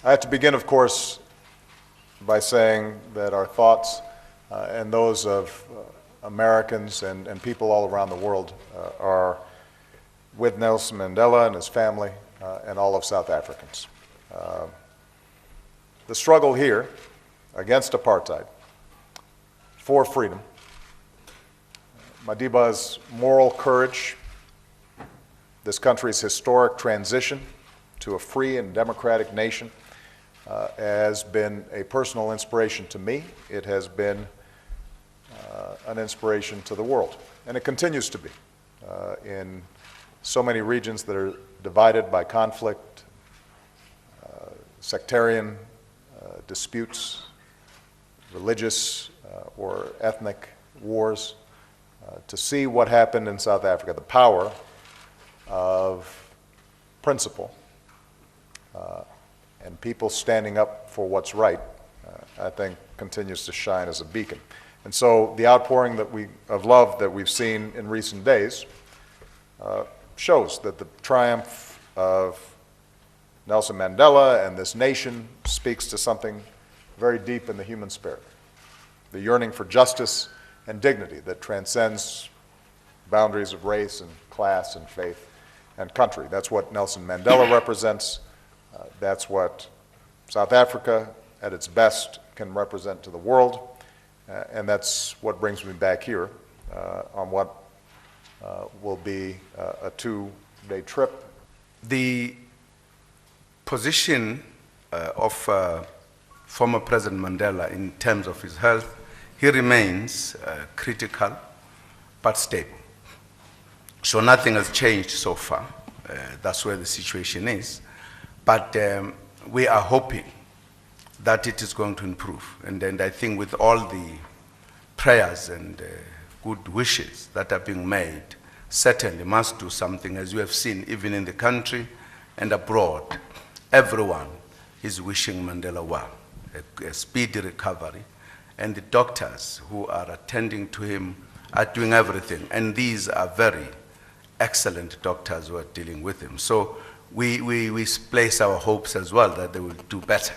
I have to begin, of course, by saying that our thoughts and those of Americans and people all around the world are with Nelson Mandela and his family and all of South Africans. The struggle here against apartheid, for freedom, Madiba's moral courage, this country's historic transition to a free and democratic nation has been a personal inspiration to me. It has been an inspiration to the world, and it continues to be in so many regions that are divided by conflict, sectarian disputes, religious or ethnic wars. To see what happened in South Africa, the power of principle and people standing up for what's right, I think continues to shine as a beacon. And so the outpouring of love that we've seen in recent days shows that the triumph of Nelson Mandela and this nation speaks to something very deep in the human spirit, the yearning for justice and dignity that transcends boundaries of race and class and faith and country. That's what Nelson Mandela represents. That's what South Africa at its best can represent to the world. And that's what brings me back here on what will be a 2-day trip. The position of former President Mandela in terms of his health, he remains critical but stable. So nothing has changed so far. That's where the situation is. But we are hoping that it is going to improve. And I think with all the prayers and good wishes that are being made, certainly must do something, as you have seen, even in the country and abroad. Everyone is wishing Mandela well, a speedy recovery. And the doctors who are attending to him are doing everything. And these are very excellent doctors who are dealing with him. So we place our hopes as well that they will do better.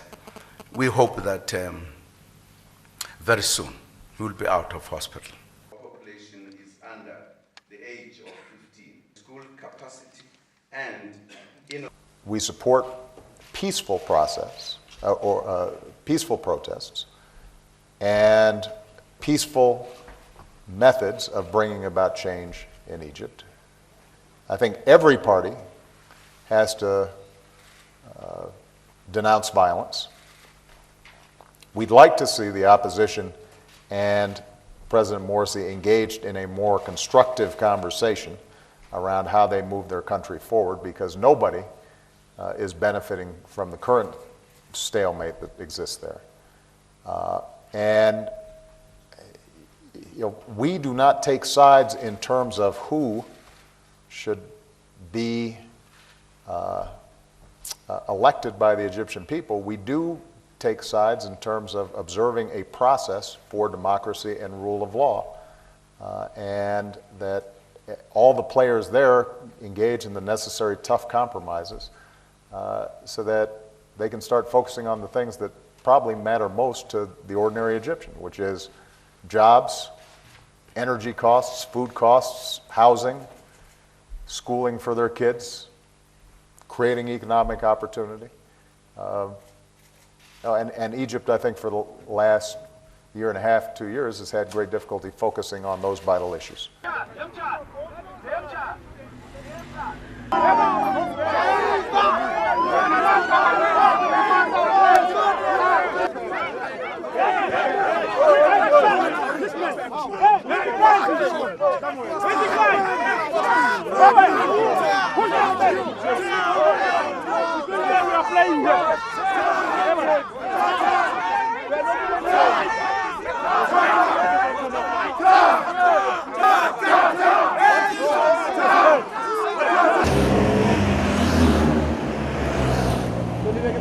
We hope that very soon he will be out of hospital. Our population is under the age of 15. School capacity and, We support peaceful process peaceful protests and peaceful methods of bringing about change in Egypt. I think every party has to denounce violence. We'd like to see the opposition and President Morsi engaged in a more constructive conversation around how they move their country forward, because nobody is benefiting from the current stalemate that exists there. And we do not take sides in terms of who should be elected by the Egyptian people. We do take sides in terms of observing a process for democracy and rule of law, and that all the players there engage in the necessary tough compromises so that they can start focusing on the things that probably matter most to the ordinary Egyptian, which is jobs, energy costs, food costs, housing, schooling for their kids, creating economic opportunity. And Egypt, I think, for the last year and a half, 2 years, has had great difficulty focusing on those vital issues.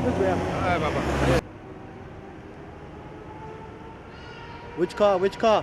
Gracias. Which car? Which car?